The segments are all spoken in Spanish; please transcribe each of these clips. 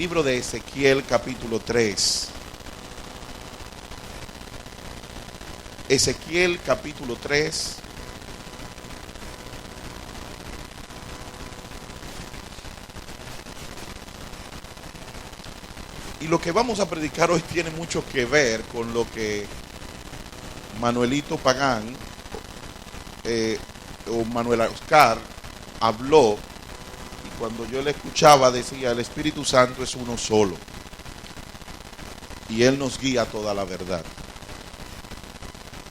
Libro de Ezequiel capítulo 3. Ezequiel capítulo 3. Y lo que vamos a predicar hoy tiene mucho que ver con lo que Manuelito Pagán o Manuel Oscar habló. Y cuando yo le escuchaba decía, el Espíritu Santo es uno solo. Y Él nos guía a toda la verdad.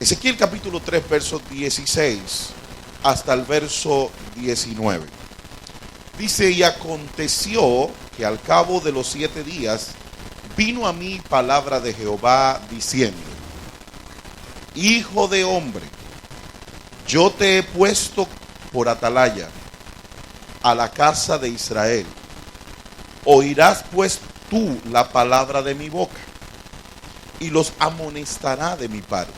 Ezequiel capítulo 3, verso 16 hasta el verso 19. Dice, y aconteció que al cabo de los 7 días vino a mí palabra de Jehová diciendo, Hijo de hombre, yo te he puesto por atalaya a la casa de Israel. Oirás pues tú la palabra de mi boca y los amonestará de mi parte.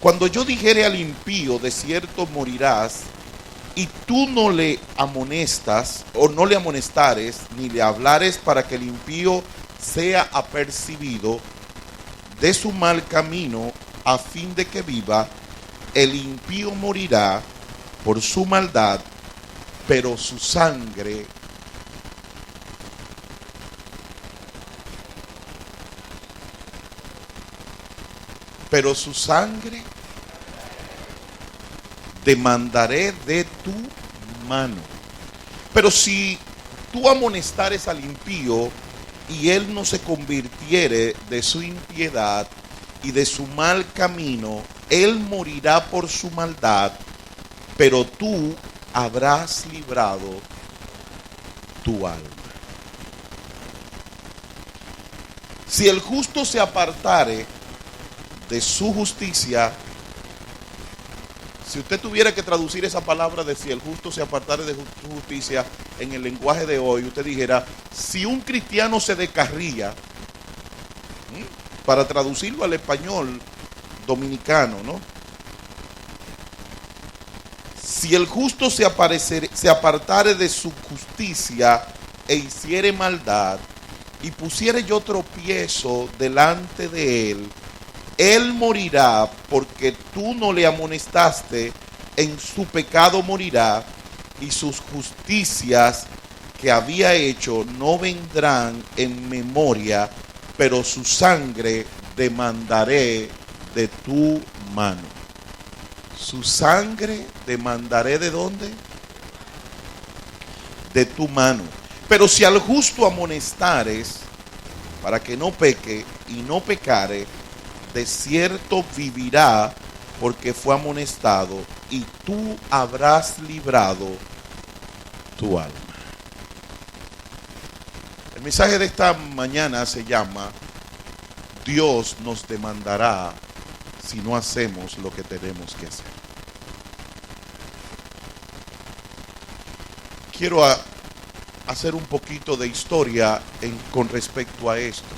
Cuando yo dijere al impío, de cierto morirás, y tú no le amonestas, o no le amonestares, ni le hablares para que el impío sea apercibido de su mal camino, a fin de que viva, el impío morirá por su maldad, pero su sangre demandaré de tu mano. Pero si tú amonestares al impío y él no se convirtiere de su impiedad y de su mal camino, él morirá por su maldad, pero tú habrás librado tu alma. Si el justo se apartare de su justicia, si usted tuviera que traducir esa palabra de si el justo se apartare de su justicia en el lenguaje de hoy, usted dijera, si un cristiano se descarría, para traducirlo al español dominicano, ¿no? Si el justo se apartare de su justicia e hiciere maldad, y pusiere yo tropiezo delante de él, él morirá porque tú no le amonestaste, en su pecado morirá, y sus justicias que había hecho no vendrán en memoria, pero su sangre demandaré de tu mano. Su sangre demandaré ¿de dónde? De tu mano. Pero si al justo amonestares, para que no peque y no pecare, de cierto vivirá, porque fue amonestado, y tú habrás librado tu alma. El mensaje de esta mañana se llama, Dios nos demandará si no hacemos lo que tenemos que hacer. Quiero hacer un poquito de historia con respecto a esto.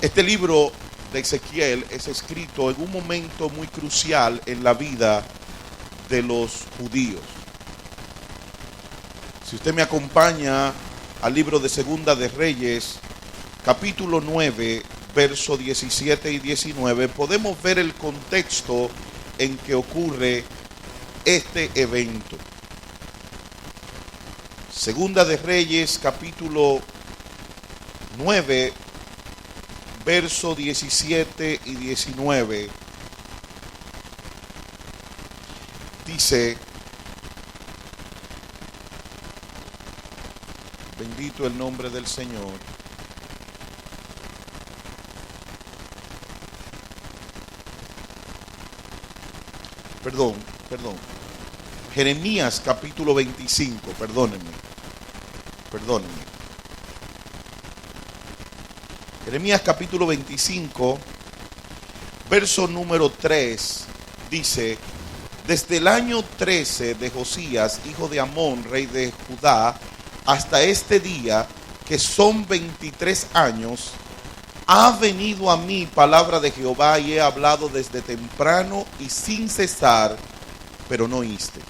Este libro de Ezequiel es escrito en un momento muy crucial en la vida de los judíos. Si usted me acompaña al libro de Segunda de Reyes, capítulo 9, verso 17 y 19, podemos ver el contexto en que ocurre este evento. Segunda de Reyes, capítulo 9, verso 17 y 19, dice, bendito el nombre del Señor. Perdón. Jeremías capítulo 25, perdónenme. Jeremías capítulo 25, verso número 3, dice, desde el año 13 de Josías, hijo de Amón, rey de Judá, hasta este día, que son 23 años, ha venido a mí palabra de Jehová y he hablado desde temprano y sin cesar, pero no oísteis.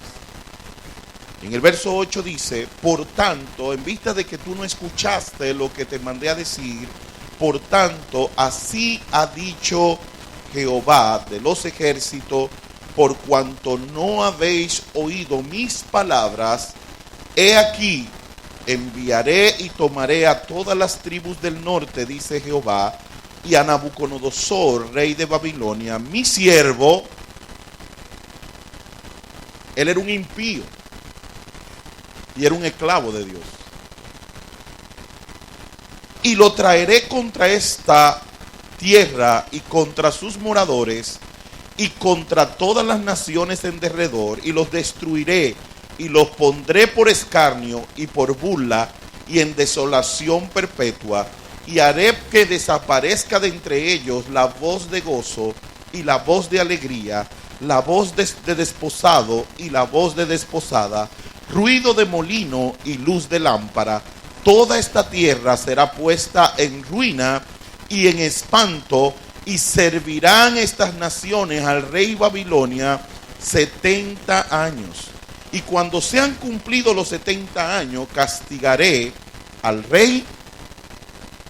En el verso 8 dice: por tanto, en vista de que tú no escuchaste lo que te mandé a decir, por tanto, así ha dicho Jehová de los ejércitos, por cuanto no habéis oído mis palabras, he aquí, enviaré y tomaré a todas las tribus del norte, dice Jehová, y a Nabucodonosor, rey de Babilonia, mi siervo. Él era un impío y era un esclavo de Dios. Y lo traeré contra esta tierra y contra sus moradores y contra todas las naciones en derredor, y los destruiré y los pondré por escarnio y por burla y en desolación perpetua, y haré que desaparezca de entre ellos la voz de gozo y la voz de alegría, la voz de desposado y la voz de desposada, ruido de molino y luz de lámpara. Toda esta tierra será puesta en ruina y en espanto, y servirán estas naciones al rey Babilonia 70 años. Y cuando sean cumplidos los 70 años, castigaré al rey.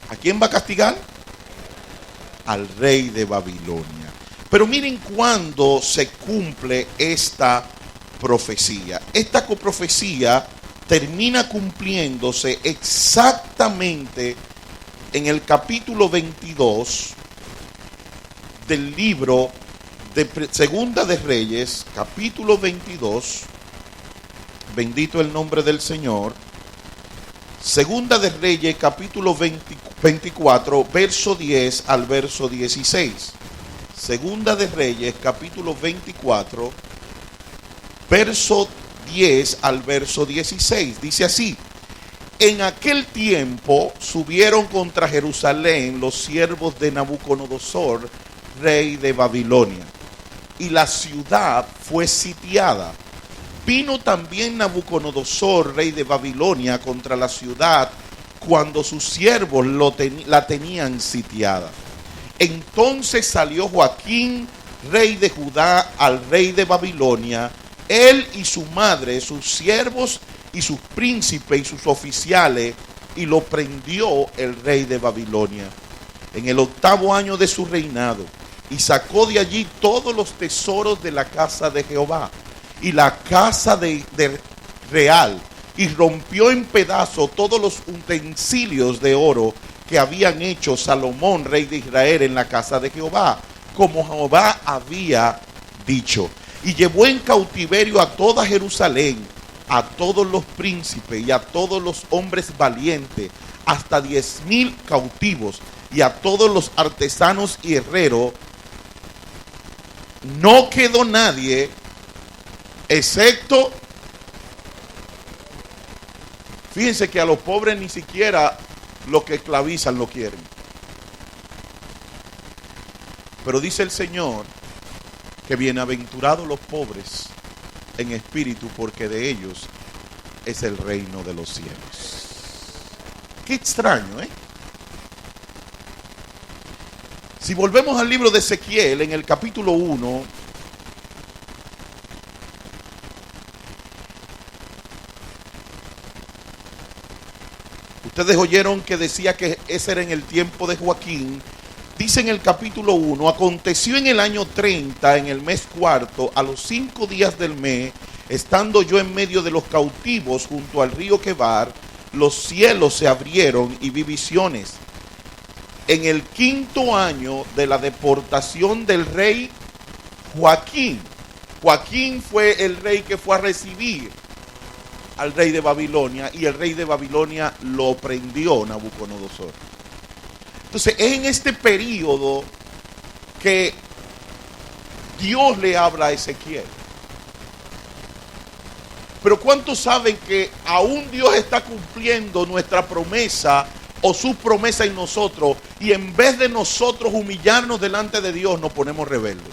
¿A quién va a castigar? Al rey de Babilonia. Pero miren cuándo se cumple esta profecía. Esta profecía termina cumpliéndose exactamente en el capítulo 22 del libro de Segunda de Reyes, capítulo 22. Bendito el nombre del Señor. Segunda de Reyes, capítulo 24, verso 10 al verso 16. Segunda de Reyes, capítulo 24, verso 10 al verso 16. Dice así: en aquel tiempo subieron contra Jerusalén los siervos de Nabucodonosor, rey de Babilonia, y la ciudad fue sitiada. Vino también Nabucodonosor, rey de Babilonia, contra la ciudad cuando sus siervos la tenían sitiada. Entonces salió Joaquín, rey de Judá, al rey de Babilonia, él y su madre, sus siervos y sus príncipes y sus oficiales, y lo prendió el rey de Babilonia en el 8º año de su reinado, y sacó de allí todos los tesoros de la casa de Jehová y la casa de real, y rompió en pedazos todos los utensilios de oro que habían hecho Salomón, rey de Israel, en la casa de Jehová, como Jehová había dicho. Y llevó en cautiverio a toda Jerusalén, a todos los príncipes y a todos los hombres valientes, hasta 10,000 cautivos, y a todos los artesanos y herreros. No quedó nadie, excepto, fíjense que a los pobres ni siquiera los que esclavizan lo quieren. Pero dice el Señor que bienaventurados los pobres en espíritu, porque de ellos es el reino de los cielos. Qué extraño, ¿eh? Si volvemos al libro de Ezequiel, en el capítulo 1, ustedes oyeron que decía que ese era en el tiempo de Joaquín. Dice en el capítulo 1: aconteció en el año 30, en el mes cuarto, a los 5 días del mes, estando yo en medio de los cautivos junto al río Quebar, los cielos se abrieron y vi visiones. En el 5º año de la deportación del rey Joaquín. Joaquín fue el rey que fue a recibir al rey de Babilonia, y el rey de Babilonia lo prendió Nabucodonosor. Entonces es en este periodo que Dios le habla a Ezequiel. Pero ¿cuántos saben que aún Dios está cumpliendo nuestra promesa o su promesa en nosotros, y en vez de nosotros humillarnos delante de Dios, nos ponemos rebeldes?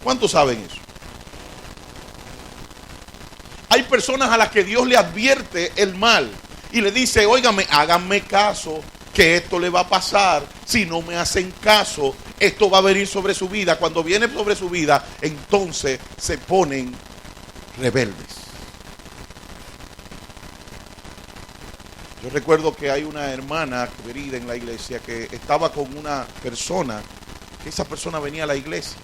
¿Cuántos saben eso? Hay personas a las que Dios le advierte el mal y le dice: óigame, háganme caso, que esto le va a pasar. Si no me hacen caso, esto va a venir sobre su vida. Cuando viene sobre su vida, entonces se ponen rebeldes. Yo recuerdo que hay una hermana querida en la iglesia que estaba con una persona, que esa persona venía a la iglesia.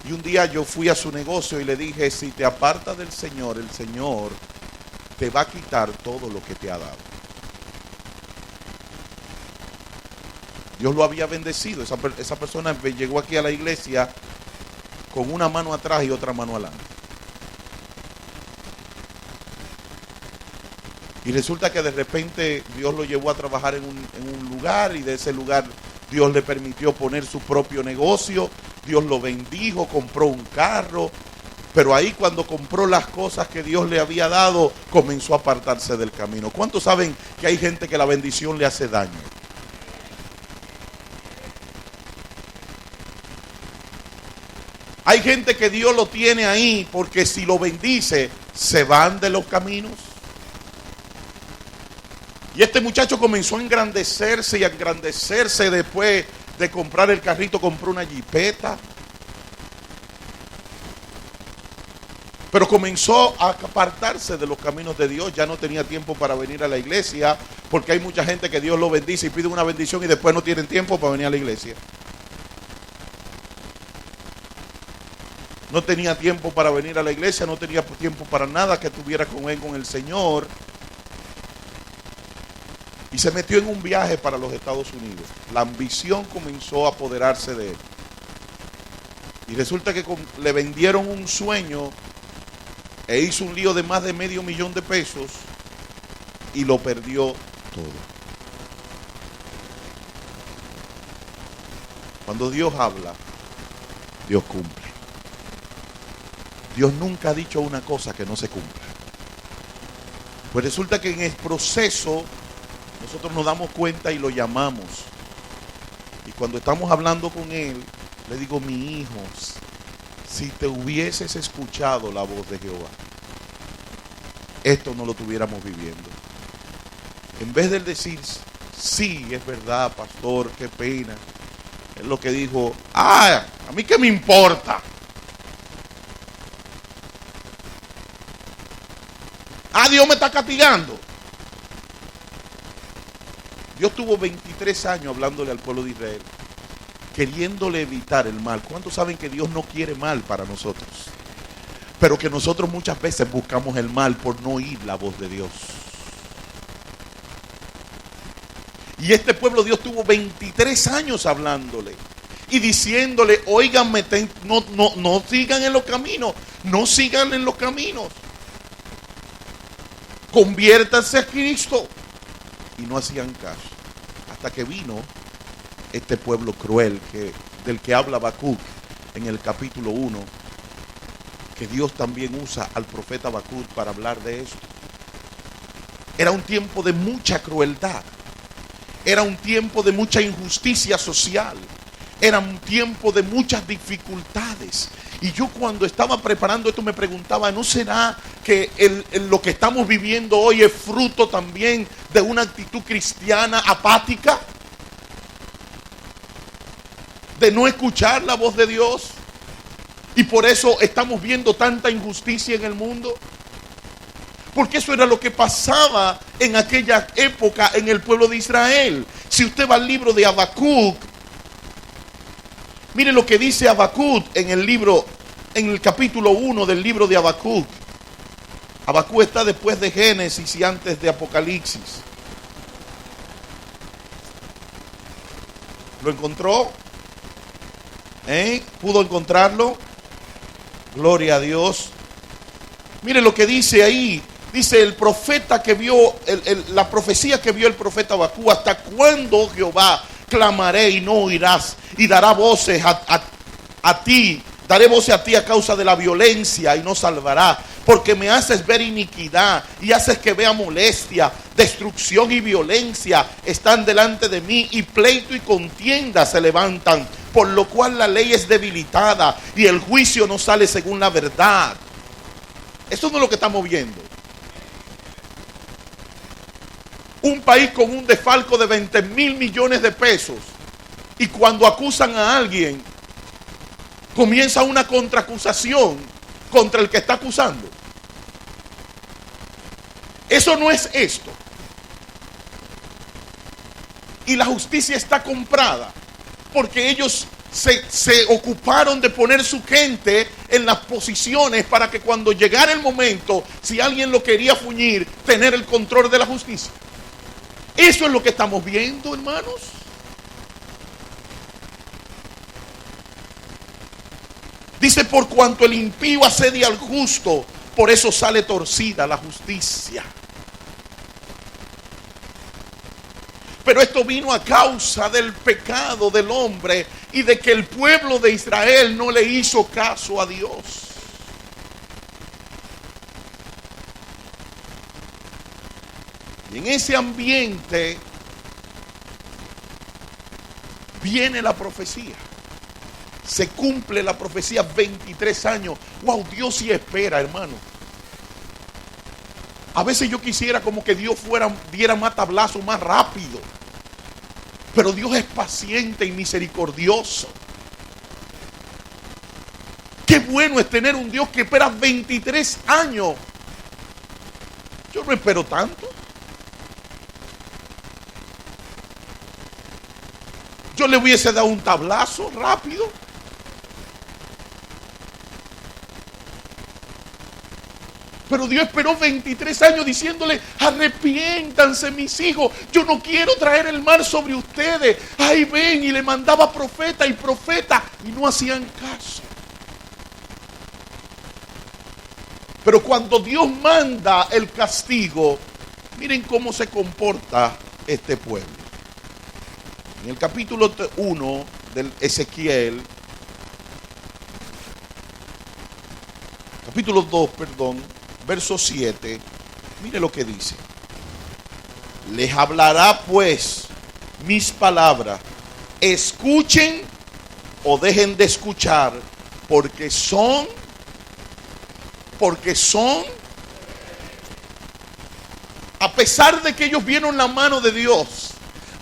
Y un día yo fui a su negocio y le dije, si te apartas del Señor, el Señor te va a quitar todo lo que te ha dado. Dios lo había bendecido. Esa persona llegó aquí a la iglesia con una mano atrás y otra mano adelante. Y resulta que de repente Dios lo llevó a trabajar en un lugar, y de ese lugar Dios le permitió poner su propio negocio. Dios lo bendijo, compró un carro. Pero ahí, cuando compró las cosas que Dios le había dado, comenzó a apartarse del camino. ¿Cuántos saben que hay gente que la bendición le hace daño? Hay gente que Dios lo tiene ahí porque si lo bendice, se van de los caminos. Y este muchacho comenzó a engrandecerse y a engrandecerse. Después de comprar el carrito, compró una jipeta. Pero comenzó a apartarse de los caminos de Dios. Ya no tenía tiempo para venir a la iglesia, porque hay mucha gente que Dios lo bendice y pide una bendición y después no tienen tiempo para venir a la iglesia. No tenía tiempo para venir a la iglesia, no tenía tiempo para nada que tuviera con él, con el Señor. Y se metió en un viaje para los Estados Unidos. La ambición comenzó a apoderarse de él. Y resulta que le vendieron un sueño e hizo un lío de más de $500,000 de pesos y lo perdió todo. Cuando Dios habla, Dios cumple. Dios nunca ha dicho una cosa que no se cumpla. Pues resulta que en el proceso nosotros nos damos cuenta y lo llamamos. Y cuando estamos hablando con él, le digo, mi hijo, si te hubieses escuchado la voz de Jehová, esto no lo estuviéramos viviendo. En vez de él decir, sí, es verdad, pastor, qué pena, es lo que dijo, a mí qué me importa. Dios me está castigando. Dios tuvo 23 años hablándole al pueblo de Israel, queriéndole evitar el mal. ¿Cuántos saben que Dios no quiere mal para nosotros? Pero que nosotros muchas veces buscamos el mal por no oír la voz de Dios. Y este pueblo, Dios tuvo 23 años hablándole y diciéndole, óiganme, no sigan en los caminos, no sigan en los caminos. Conviértanse a Cristo. Y no hacían caso. Hasta que vino este pueblo cruel del que habla Habacuc en el capítulo 1, que Dios también usa al profeta Habacuc para hablar de esto. Era un tiempo de mucha crueldad. Era un tiempo de mucha injusticia social. Era un tiempo de muchas dificultades. Y yo, cuando estaba preparando esto, me preguntaba, ¿no será que lo que estamos viviendo hoy es fruto también de una actitud cristiana apática? De no escuchar la voz de Dios. Y por eso estamos viendo tanta injusticia en el mundo. Porque eso era lo que pasaba en aquella época en el pueblo de Israel. Si usted va al libro de Habacuc, mire lo que dice Habacuc en el capítulo 1 del libro de Habacuc. Habacuc está después de Génesis y antes de Apocalipsis. ¿Lo encontró? ¿Pudo encontrarlo? Gloria a Dios. Mire lo que dice ahí. Dice el profeta que vio, la profecía que vio el profeta Habacuc: ¿hasta cuándo, Jehová, clamaré y no oirás? Y dará voces a ti, daré voces a ti a causa de la violencia y no salvará. Porque me haces ver iniquidad y haces que vea molestia, destrucción y violencia están delante de mí, y pleito y contienda se levantan, por lo cual la ley es debilitada y el juicio no sale según la verdad. Esto no es lo que estamos viendo. Un país con un desfalco de 20,000 millones de pesos, y cuando acusan a alguien, comienza una contraacusación contra el que está acusando. Eso no es esto. Y la justicia está comprada porque ellos se ocuparon de poner su gente en las posiciones para que cuando llegara el momento, si alguien lo quería fuñir, tener el control de la justicia. Eso es lo que estamos viendo, hermanos. Dice, por cuanto el impío asedia al justo, por eso sale torcida la justicia. Pero esto vino a causa del pecado del hombre y de que el pueblo de Israel no le hizo caso a Dios. Y en ese ambiente viene la profecía. Se cumple la profecía 23 años. Wow, Dios sí espera, hermano. A veces yo quisiera como que Dios diera más tablazo más rápido. Pero Dios es paciente y misericordioso. Qué bueno es tener un Dios que espera 23 años. Yo no espero tanto. Yo le hubiese dado un tablazo rápido. Pero Dios esperó 23 años diciéndole, arrepiéntanse mis hijos, yo no quiero traer el mal sobre ustedes. Ahí ven, y le mandaba profeta y profeta y no hacían caso. Pero cuando Dios manda el castigo, miren cómo se comporta este pueblo. En el capítulo 1 del Ezequiel, capítulo 2, verso 7, mire lo que dice. Les hablará pues mis palabras, escuchen o dejen de escuchar, porque son, a pesar de que ellos vieron la mano de Dios,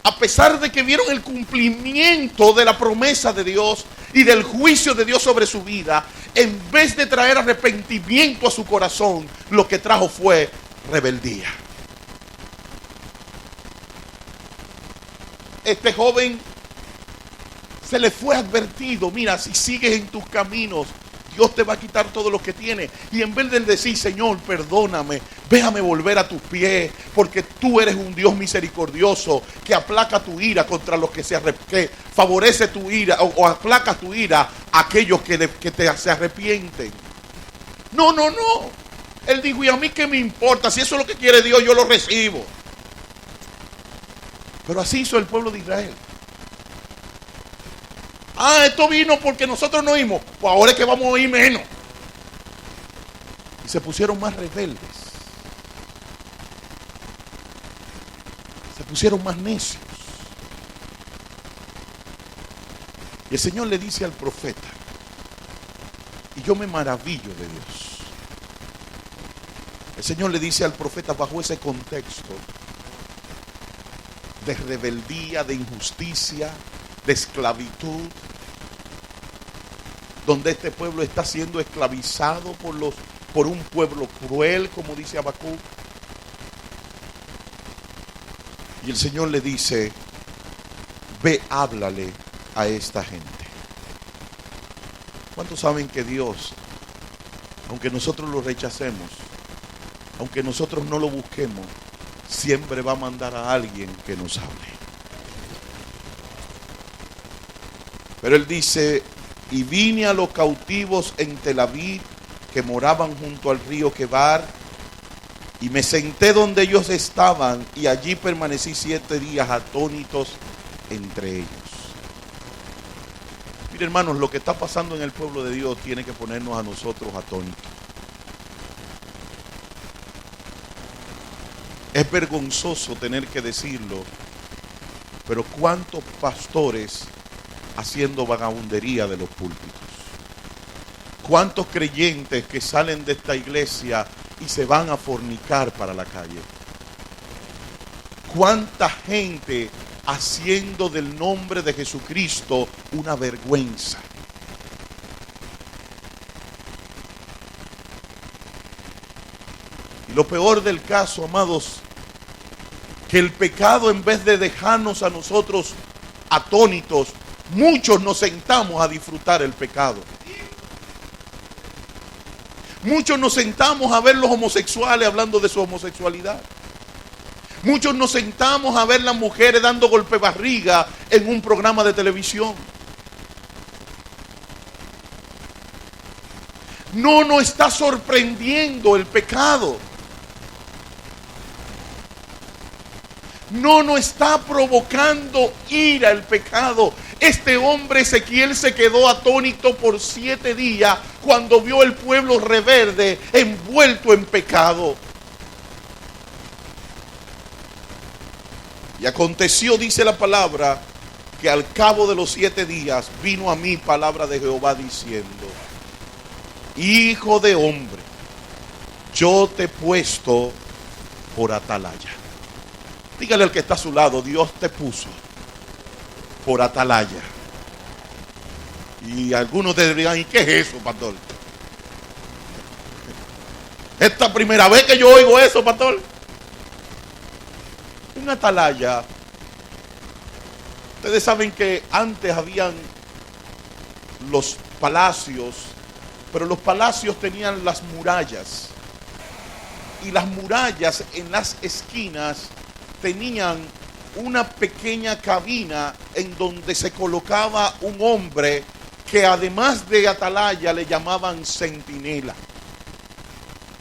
a pesar de que vieron el cumplimiento de la promesa de Dios y del juicio de Dios sobre su vida, en vez de traer arrepentimiento a su corazón, lo que trajo fue rebeldía. Este joven se le fue advertido, mira, si sigues en tus caminos, Dios te va a quitar todo lo que tiene. Y en vez de decir, Señor, perdóname, déjame volver a tus pies, porque tú eres un Dios misericordioso que aplaca tu ira contra los que que favorece tu ira o aplaca tu ira a aquellos que se arrepienten. No. Él dijo, ¿y a mí qué me importa? Si eso es lo que quiere Dios, yo lo recibo. Pero así hizo el pueblo de Israel. Esto vino porque nosotros no oímos. Pues ahora es que vamos a oír menos. Y se pusieron más rebeldes. Se pusieron más necios. Y el Señor le dice al profeta, y yo me maravillo de Dios. El Señor le dice al profeta bajo ese contexto de rebeldía, de injusticia, de esclavitud, donde este pueblo está siendo esclavizado por un pueblo cruel, como dice Habacuc. Y el Señor le dice, ve, háblale a esta gente. ¿Cuántos saben que Dios, aunque nosotros lo rechacemos, aunque nosotros no lo busquemos, siempre va a mandar a alguien que nos hable? Pero él dice, y vine a los cautivos en Tel Aviv que moraban junto al río Quebar, y me senté donde ellos estaban, y allí permanecí 7 días atónitos entre ellos. Mire, hermanos, lo que está pasando en el pueblo de Dios tiene que ponernos a nosotros atónitos. Es vergonzoso tener que decirlo, pero ¿cuántos pastores haciendo vagabundería de los púlpitos? ¿Cuántos creyentes que salen de esta iglesia y se van a fornicar para la calle? ¿Cuánta gente haciendo del nombre de Jesucristo una vergüenza? Y lo peor del caso, amados, que el pecado, en vez de dejarnos a nosotros atónitos, muchos nos sentamos a disfrutar el pecado. Muchos nos sentamos a ver los homosexuales hablando de su homosexualidad. Muchos nos sentamos a ver las mujeres dando golpe barriga en un programa de televisión. No nos está sorprendiendo el pecado. No nos está provocando ira el pecado. Este hombre Ezequiel se quedó atónito por 7 días cuando vio el pueblo rebelde envuelto en pecado. Y aconteció, dice la palabra, que al cabo de los 7 días vino a mí palabra de Jehová diciendo: Hijo de hombre, yo te he puesto por atalaya. Dígale al que está a su lado: Dios te puso por atalaya. Y algunos te dirían: ¿y qué es eso, pastor? Esta primera vez que yo oigo eso, pastor. Una atalaya, ustedes saben que antes habían los palacios, pero los palacios tenían las murallas, y las murallas en las esquinas tenían una pequeña cabina en donde se colocaba un hombre que, además de atalaya, le llamaban centinela.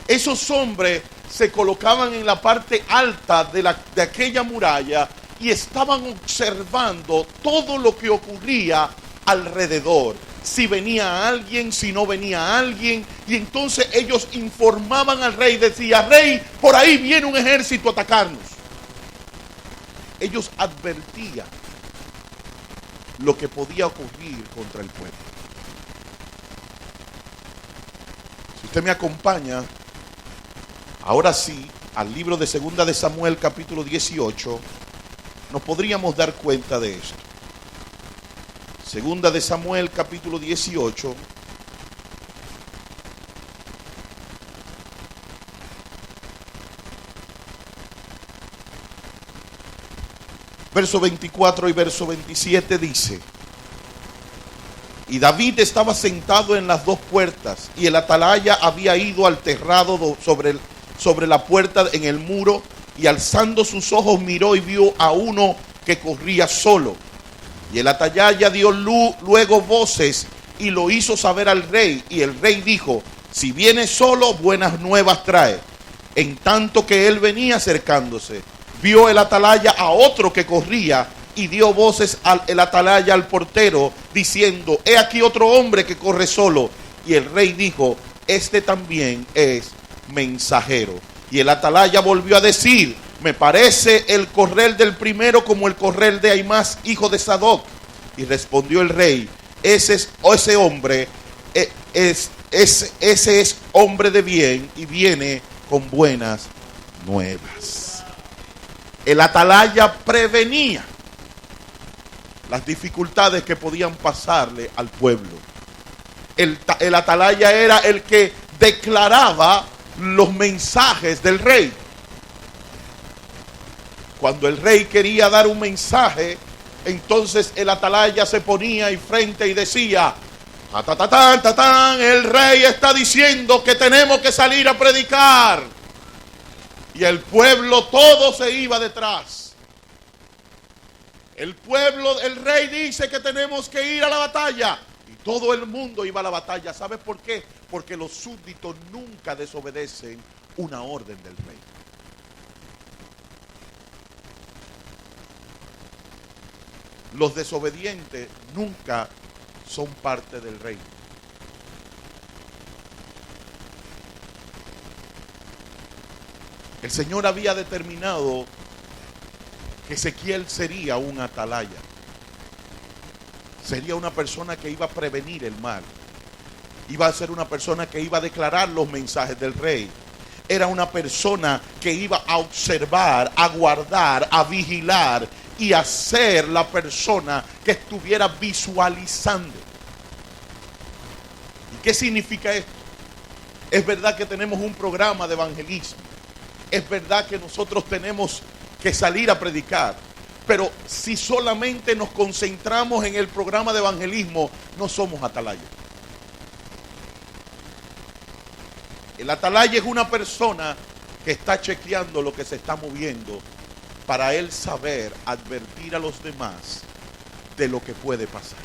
Esos hombres se colocaban en la parte alta de aquella muralla y estaban observando todo lo que ocurría alrededor. Si venía alguien, si no venía alguien. Y entonces ellos informaban al rey, decía: rey, por ahí viene un ejército a atacarnos. Ellos advertían lo que podía ocurrir contra el pueblo. Si usted me acompaña, ahora sí, al libro de Segunda de Samuel, capítulo 18, nos podríamos dar cuenta de esto. Segunda de Samuel, capítulo 18. Verso 24 y verso 27 dice: Y David estaba sentado en las 2 puertas, y el atalaya había ido al terrado sobre la puerta en el muro, y alzando sus ojos miró y vio a uno que corría solo. Y el atalaya dio luego voces y lo hizo saber al rey, y el rey dijo: si viene solo, buenas nuevas trae. En tanto que él venía acercándose, vio el atalaya a otro que corría, y dio voces el atalaya al portero, diciendo: he aquí otro hombre que corre solo. Y el rey dijo: este también es mensajero. Y el atalaya volvió a decir: me parece el correr del primero como el correr de Ahimaas, hijo de Sadoc. Y respondió el rey: ese hombre es hombre de bien y viene con buenas nuevas. El atalaya prevenía las dificultades que podían pasarle al pueblo. El atalaya era el que declaraba los mensajes del rey. Cuando el rey quería dar un mensaje, entonces el atalaya se ponía enfrente y decía: el rey está diciendo que tenemos que salir a predicar. Y el pueblo todo se iba detrás. El rey dice que tenemos que ir a la batalla. Y todo el mundo iba a la batalla. ¿Sabes por qué? Porque los súbditos nunca desobedecen una orden del rey. Los desobedientes nunca son parte del reino. El Señor había determinado que Ezequiel sería un atalaya. Sería una persona que iba a prevenir el mal. Iba a ser una persona que iba a declarar los mensajes del rey. Era una persona que iba a observar, a guardar, a vigilar y a ser la persona que estuviera visualizando. ¿Y qué significa esto? Es verdad que tenemos un programa de evangelismo. Es verdad que nosotros tenemos que salir a predicar, pero si solamente nos concentramos en el programa de evangelismo, no somos atalaya. El atalaya es una persona que está chequeando lo que se está moviendo para él saber advertir a los demás de lo que puede pasar.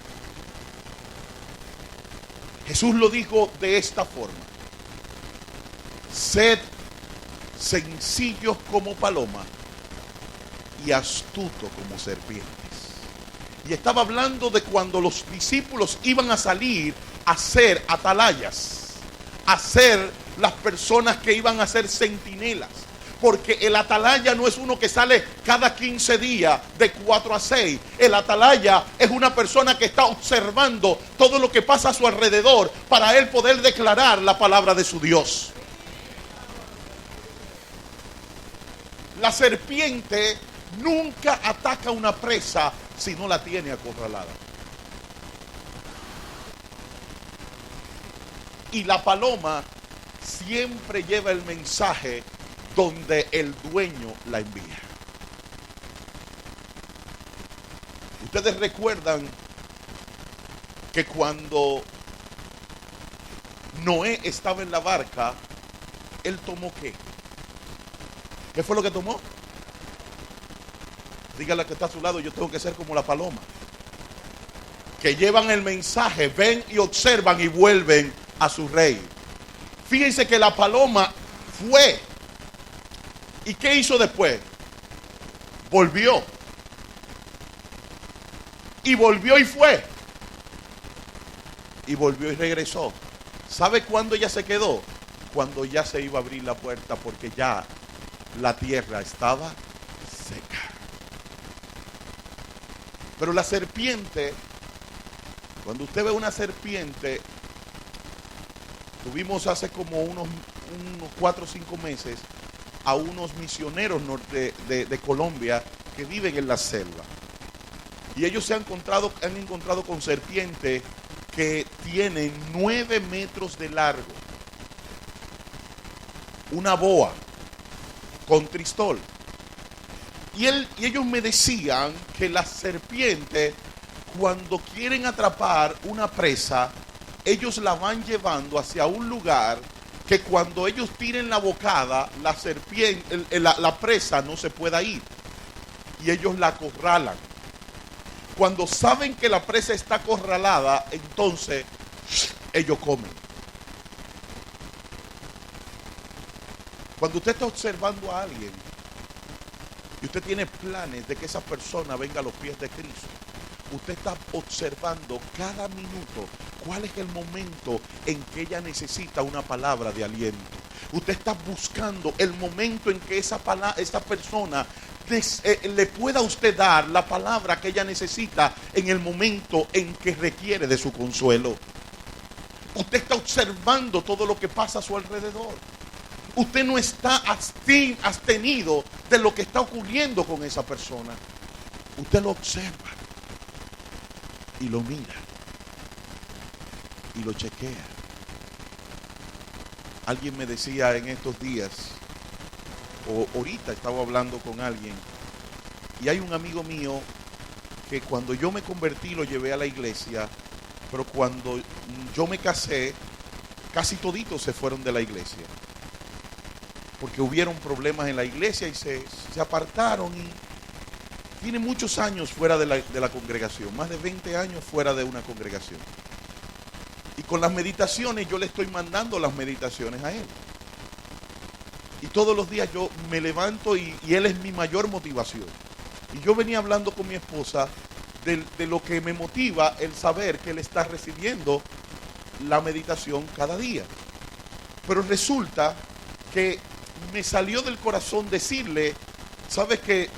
Jesús lo dijo de esta forma: sed sencillos como paloma y astuto como serpientes. Y estaba hablando de cuando los discípulos iban a salir a ser atalayas, a ser las personas que iban a ser centinelas. Porque el atalaya no es uno que sale cada 15 días de 4 a 6. El atalaya es una persona que está observando todo lo que pasa a su alrededor para él poder declarar la palabra de su Dios. La serpiente nunca ataca una presa si no la tiene acorralada. Y la paloma siempre lleva el mensaje donde el dueño la envía. Ustedes recuerdan que cuando Noé estaba en la barca, él tomó ¿qué? ¿Qué fue lo que tomó? Dígale al que está a su lado: yo tengo que ser como la paloma, que llevan el mensaje, ven y observan y vuelven a su rey. Fíjense que la paloma fue. ¿Y qué hizo después? Volvió. Y volvió y fue. Y volvió y regresó. ¿Sabe cuándo ella se quedó? Cuando ya se iba a abrir la puerta, porque ya la tierra estaba seca. Pero la serpiente, cuando usted ve una serpiente, tuvimos hace como unos 4 o 5 meses a unos misioneros de Colombia que viven en la selva. Y ellos han encontrado con serpientes que tienen 9 metros de largo. Una boa con tristol. Y ellos me decían que las serpientes, cuando quieren atrapar una presa, ellos la van llevando hacia un lugar que cuando ellos tiren la bocada, la serpiente, la presa no se pueda ir. Y ellos la acorralan. Cuando saben que la presa está acorralada, entonces ellos comen. Cuando usted está observando a alguien y usted tiene planes de que esa persona venga a los pies de Cristo, usted está observando cada minuto cuál es el momento en que ella necesita una palabra de aliento. Usted está buscando el momento en que esa persona le pueda a usted dar la palabra que ella necesita en el momento en que requiere de su consuelo. Usted está observando todo lo que pasa a su alrededor. Usted no está abstenido de lo que está ocurriendo con esa persona. Usted lo observa y lo mira y lo chequea. Alguien me decía en estos días, o ahorita estaba hablando con alguien, y hay un amigo mío que cuando yo me convertí lo llevé a la iglesia, pero cuando yo me casé, casi toditos se fueron de la iglesia, porque hubieron problemas en la iglesia y se apartaron, y tiene muchos años fuera de la congregación, más de 20 años fuera de una congregación. Y con las meditaciones, yo le estoy mandando las meditaciones a él. Y todos los días yo me levanto y él es mi mayor motivación. Y yo venía hablando con mi esposa de lo que me motiva el saber que él está recibiendo la meditación cada día. Pero resulta que me salió del corazón decirle: ¿sabes qué?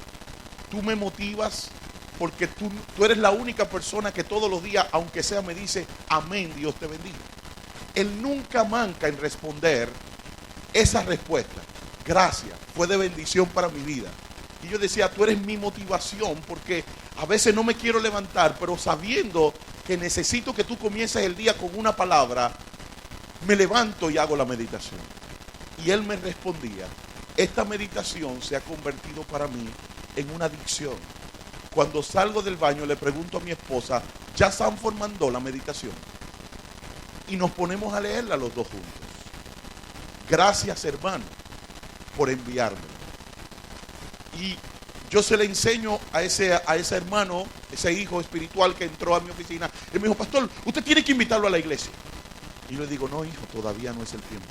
Tú me motivas porque tú eres la única persona que todos los días, aunque sea, me dice amén, Dios te bendiga. Él nunca manca en responder esa respuesta. Gracias, fue de bendición para mi vida. Y yo decía: tú eres mi motivación, porque a veces no me quiero levantar, pero sabiendo que necesito que tú comiences el día con una palabra, me levanto y hago la meditación. Y él me respondía: esta meditación se ha convertido para mí en una adicción. Cuando salgo del baño le pregunto a mi esposa, ¿ya Sanford mandó la meditación? Y nos ponemos a leerla los dos juntos. Gracias, hermano, por enviármelo. Y yo se le enseño a ese hermano, ese hijo espiritual que entró a mi oficina. Él me dijo, pastor, usted tiene que invitarlo a la iglesia. Y yo le digo, no, hijo, todavía no es el tiempo.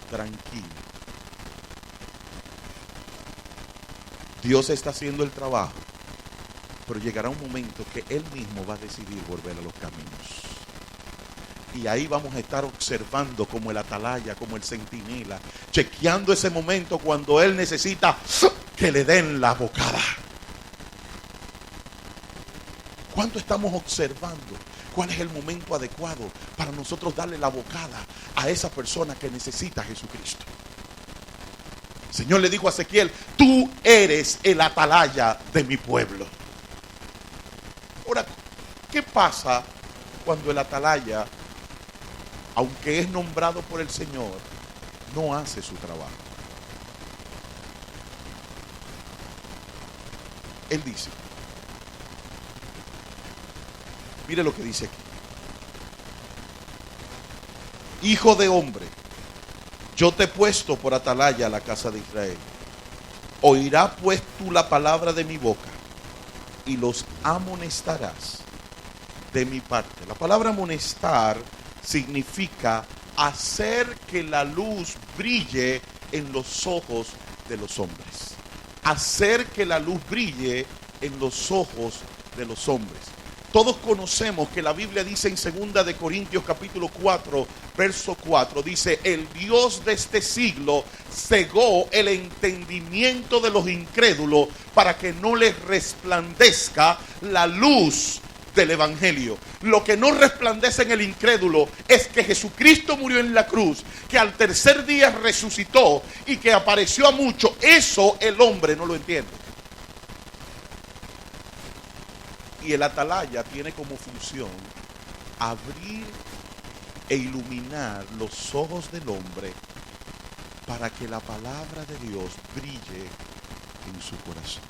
Tranquilo. Dios está haciendo el trabajo, pero llegará un momento que Él mismo va a decidir volver a los caminos. Y ahí vamos a estar observando como el atalaya, como el centinela, chequeando ese momento cuando Él necesita que le den la bocada. ¿Cuánto estamos observando? ¿Cuál es el momento adecuado para nosotros darle la bocada a esa persona que necesita a Jesucristo? El Señor le dijo a Ezequiel, tú eres el atalaya de mi pueblo. Ahora, ¿qué pasa cuando el atalaya, aunque es nombrado por el Señor, no hace su trabajo? Él dice, mire lo que dice aquí. Hijo de hombre, yo te he puesto por atalaya a la casa de Israel. Oirá pues tú la palabra de mi boca y los amonestarás de mi parte. La palabra amonestar significa hacer que la luz brille en los ojos de los hombres. Hacer que la luz brille en los ojos de los hombres. Todos conocemos que la Biblia dice en 2 de Corintios capítulo 4, verso 4, dice, el Dios de este siglo cegó el entendimiento de los incrédulos para que no les resplandezca la luz del evangelio. Lo que no resplandece en el incrédulo es que Jesucristo murió en la cruz, que al tercer día resucitó y que apareció a muchos. Eso el hombre no lo entiende. Y el atalaya tiene como función abrir e iluminar los ojos del hombre para que la palabra de Dios brille en su corazón.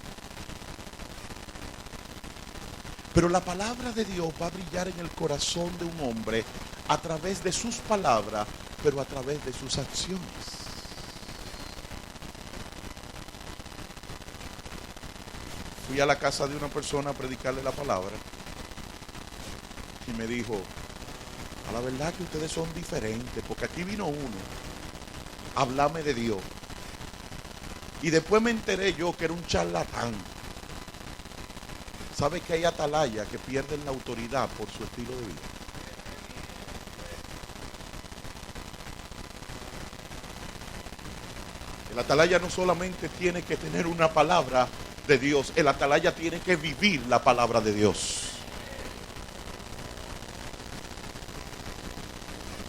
Pero la palabra de Dios va a brillar en el corazón de un hombre a través de sus palabras, pero a través de sus acciones. Fui a la casa de una persona a predicarle la palabra y me dijo, a la verdad que ustedes son diferentes, porque aquí vino uno a hablarme de Dios y después me enteré yo que era un charlatán. ¿Sabe que hay atalayas que pierden la autoridad por su estilo de vida? El atalaya no solamente tiene que tener una palabra de Dios, el atalaya tiene que vivir la palabra de Dios.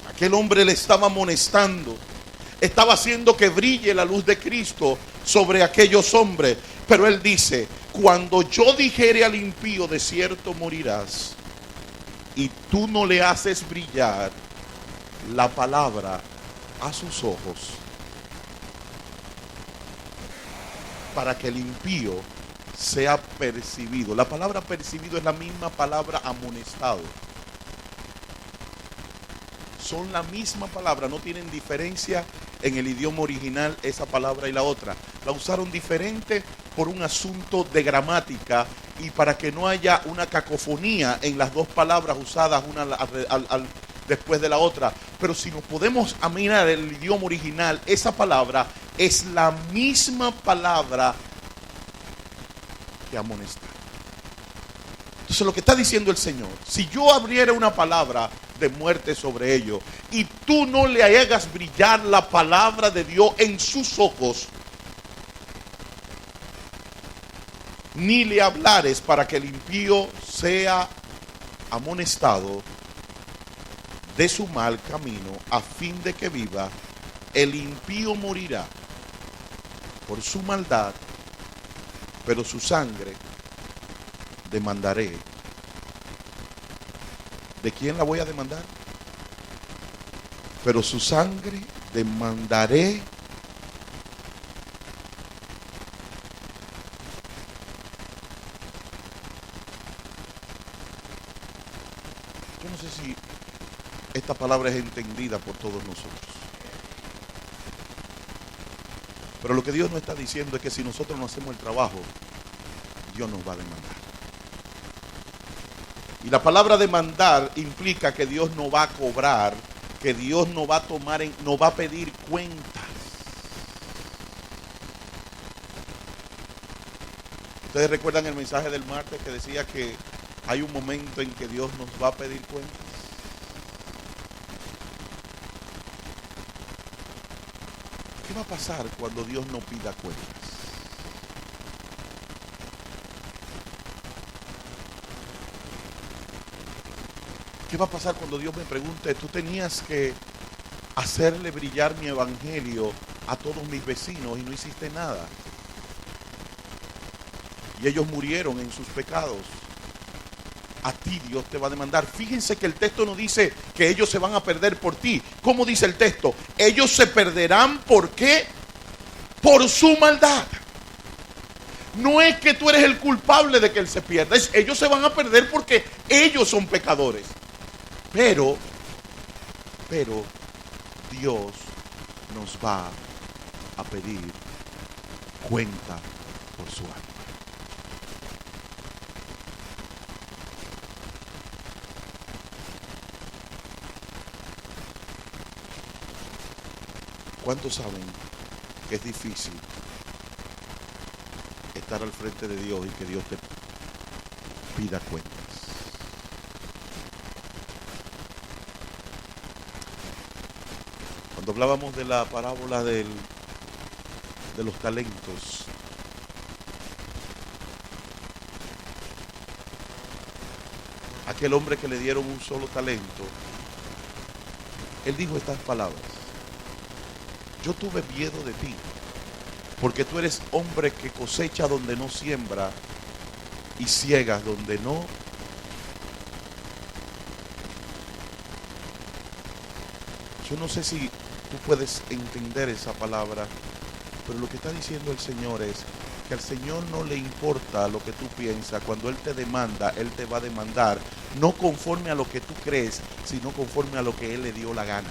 Aquel hombre le estaba amonestando, estaba haciendo que brille la luz de Cristo sobre aquellos hombres, pero él dice, cuando yo dijere al impío de cierto morirás, y tú no le haces brillar la palabra a sus ojos, para que el impío sea percibido. La palabra percibido es la misma palabra amonestado. Son la misma palabra, no tienen diferencia en el idioma original esa palabra y la otra. La usaron diferente por un asunto de gramática y para que no haya una cacofonía en las dos palabras usadas una después de la otra. Pero si nos podemos mirar el idioma original, esa palabra es la misma palabra que amonestar. Entonces lo que está diciendo el Señor, si yo abriera una palabra de muerte sobre ellos y tú no le hagas brillar la palabra de Dios en sus ojos, ni le hablares para que el impío sea amonestado de su mal camino, a fin de que viva, el impío morirá por su maldad, pero su sangre demandaré. ¿De quién la voy a demandar? Pero su sangre demandaré sé si esta palabra es entendida por todos nosotros. Pero lo que Dios nos está diciendo es que si nosotros no hacemos el trabajo, Dios nos va a demandar. Y la palabra demandar implica que Dios no va a cobrar, que Dios no va a tomar, no va a pedir cuentas. Ustedes recuerdan el mensaje del martes que decía que hay un momento en que Dios nos va a pedir cuentas. ¿Qué va a pasar cuando Dios no pida cuentas? ¿Qué va a pasar cuando Dios me pregunte, tú tenías que hacerle brillar mi evangelio a todos mis vecinos y no hiciste nada? Y ellos murieron en sus pecados. A ti Dios te va a demandar. Fíjense que el texto no dice que ellos se van a perder por ti. ¿Cómo dice el texto? Ellos se perderán, ¿por qué? Por su maldad. No es que tú eres el culpable de que él se pierda. Ellos se van a perder porque ellos son pecadores. Pero Dios nos va a pedir cuenta por su alma. ¿Cuántos saben que es difícil estar al frente de Dios y que Dios te pida cuentas? Cuando hablábamos de la parábola de los talentos, aquel hombre que le dieron un solo talento, él dijo estas palabras: yo tuve miedo de ti, porque tú eres hombre que cosecha donde no siembra y ciegas donde no. Yo no sé si tú puedes entender esa palabra, pero lo que está diciendo el Señor es que al Señor no le importa lo que tú piensas. Cuando Él te demanda, Él te va a demandar no conforme a lo que tú crees, sino conforme a lo que Él le dio la gana.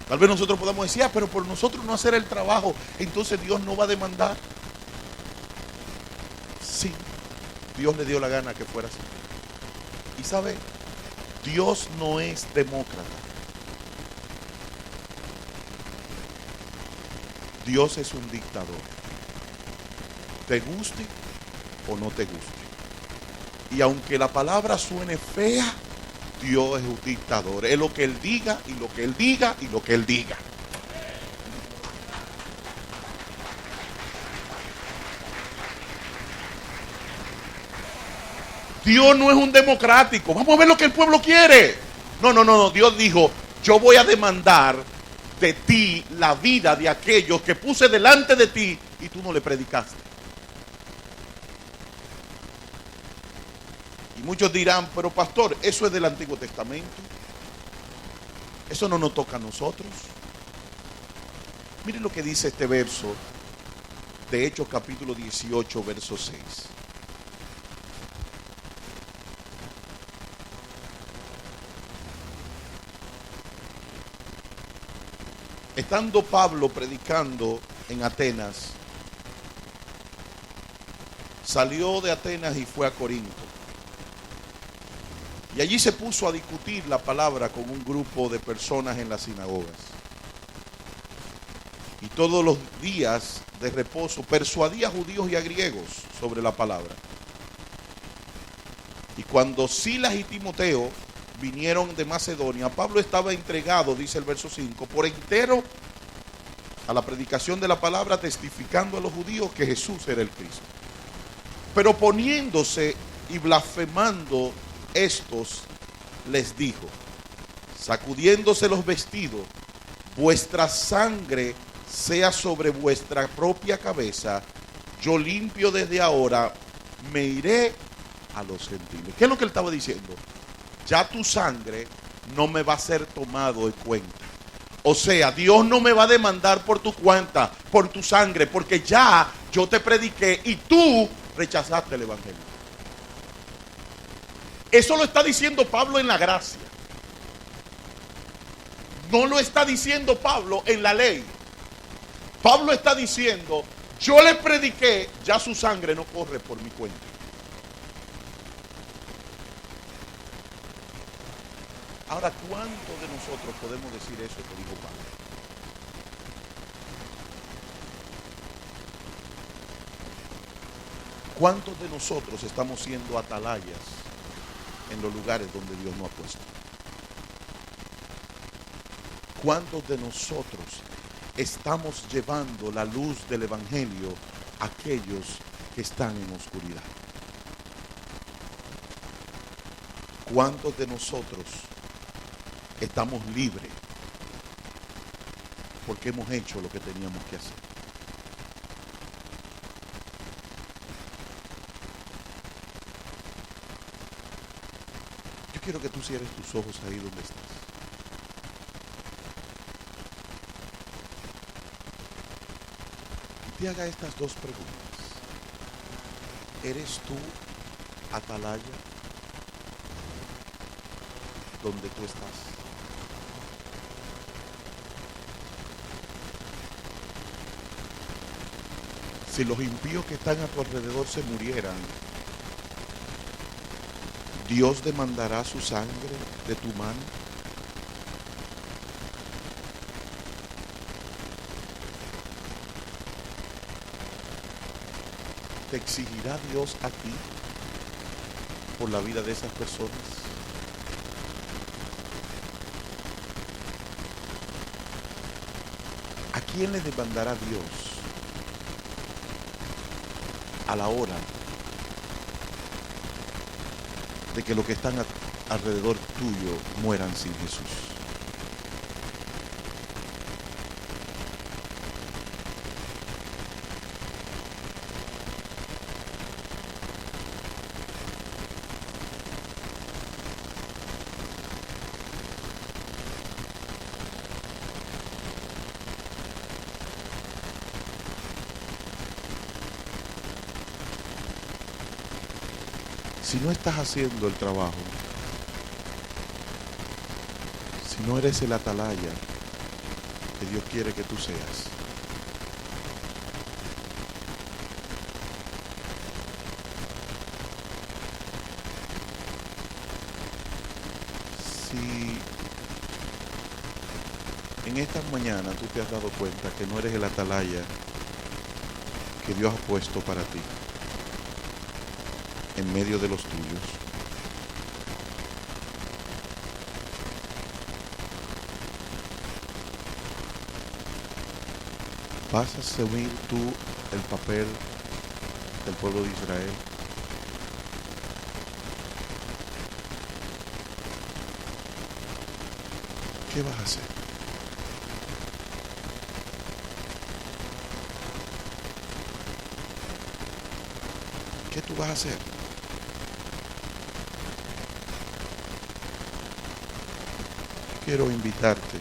Tal vez nosotros podamos decir, pero por nosotros no hacer el trabajo, entonces Dios no va a demandar. Sí, Dios le dio la gana que fuera así. Y sabe, Dios no es demócrata. Dios es un dictador. Te guste o no te guste. Y aunque la palabra suene fea, Dios es un dictador. Es lo que Él diga y lo que Él diga y lo que Él diga. Dios no es un democrático. Vamos a ver lo que el pueblo quiere. No. Dios dijo, yo voy a demandar de ti la vida de aquellos que puse delante de ti y tú no le predicaste. Y muchos dirán, pero pastor, eso es del Antiguo Testamento. Eso no nos toca a nosotros. Miren lo que dice este verso de Hechos capítulo 18, verso 6. Estando Pablo predicando en Atenas, salió de Atenas y fue a Corinto. Y allí se puso a discutir la palabra con un grupo de personas en las sinagogas. Y todos los días de reposo persuadía a judíos y a griegos sobre la palabra. Y cuando Silas y Timoteo vinieron de Macedonia, Pablo estaba entregado, dice el verso 5, por entero a la predicación de la palabra, testificando a los judíos que Jesús era el Cristo. Pero poniéndose y blasfemando estos, les dijo, sacudiéndose los vestidos, vuestra sangre sea sobre vuestra propia cabeza, yo limpio desde ahora, me iré a los gentiles. ¿Qué es lo que él estaba diciendo? Ya tu sangre no me va a ser tomado en cuenta. O sea, Dios no me va a demandar por tu cuenta, por tu sangre, porque ya yo te prediqué y tú rechazaste el evangelio. Eso lo está diciendo Pablo en la gracia. No lo está diciendo Pablo en la ley. Pablo está diciendo, yo le prediqué, ya su sangre no corre por mi cuenta. Ahora, ¿cuántos de nosotros podemos decir eso que dijo Pablo? ¿Cuántos de nosotros estamos siendo atalayas en los lugares donde Dios nos ha puesto? ¿Cuántos de nosotros estamos llevando la luz del evangelio a aquellos que están en oscuridad? ¿Cuántos de nosotros estamos libres porque hemos hecho lo que teníamos que hacer? Yo quiero que tú cierres tus ojos ahí donde estás. Y te haga estas dos preguntas. ¿Eres tú atalaya donde tú estás? Si los impíos que están a tu alrededor se murieran, ¿Dios demandará su sangre de tu mano? ¿Te exigirá Dios a ti por la vida de esas personas? ¿A quién le demandará Dios a la hora de que los que están alrededor tuyo mueran sin Jesús? Si no estás haciendo el trabajo, si no eres el atalaya que Dios quiere que tú seas, si en esta mañana tú te has dado cuenta que no eres el atalaya que Dios ha puesto para ti en medio de los tuyos, ¿vas a asumir tú el papel del pueblo de Israel? ¿Qué vas a hacer? ¿Qué tú vas a hacer? Quiero invitarte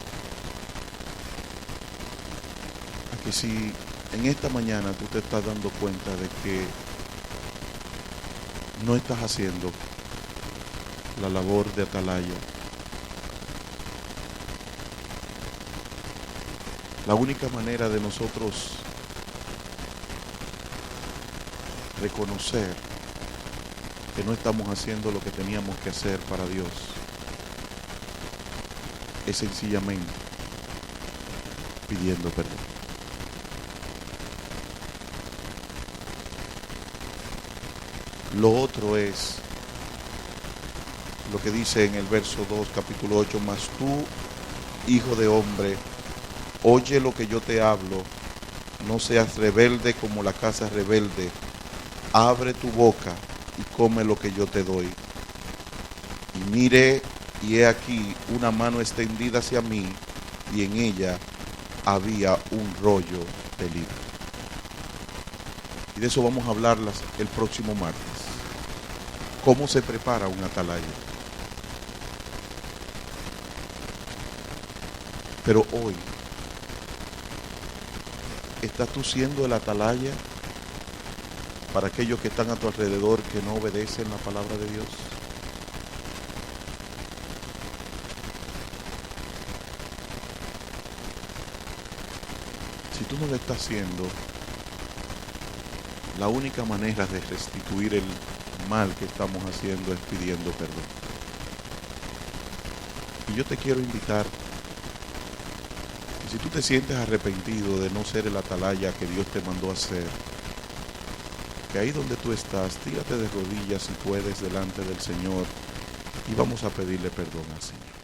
a que si en esta mañana tú te estás dando cuenta de que no estás haciendo la labor de atalaya, la única manera de nosotros reconocer que no estamos haciendo lo que teníamos que hacer para Dios es sencillamente pidiendo perdón. Lo otro es lo que dice en el verso 2, capítulo 8, mas tú, hijo de hombre, oye lo que yo te hablo, no seas rebelde como la casa rebelde, abre tu boca y come lo que yo te doy. Y mire, y he aquí una mano extendida hacia mí, y en ella había un rollo de libro. Y de eso vamos a hablar el próximo martes. ¿Cómo se prepara un atalaya? Pero hoy, ¿estás tú siendo el atalaya para aquellos que están a tu alrededor que no obedecen la palabra de Dios? Si tú no lo estás haciendo, la única manera de restituir el mal que estamos haciendo es pidiendo perdón. Y yo te quiero invitar, si tú te sientes arrepentido de no ser el atalaya que Dios te mandó a ser, que ahí donde tú estás, tírate de rodillas si puedes delante del Señor y vamos a pedirle perdón al Señor.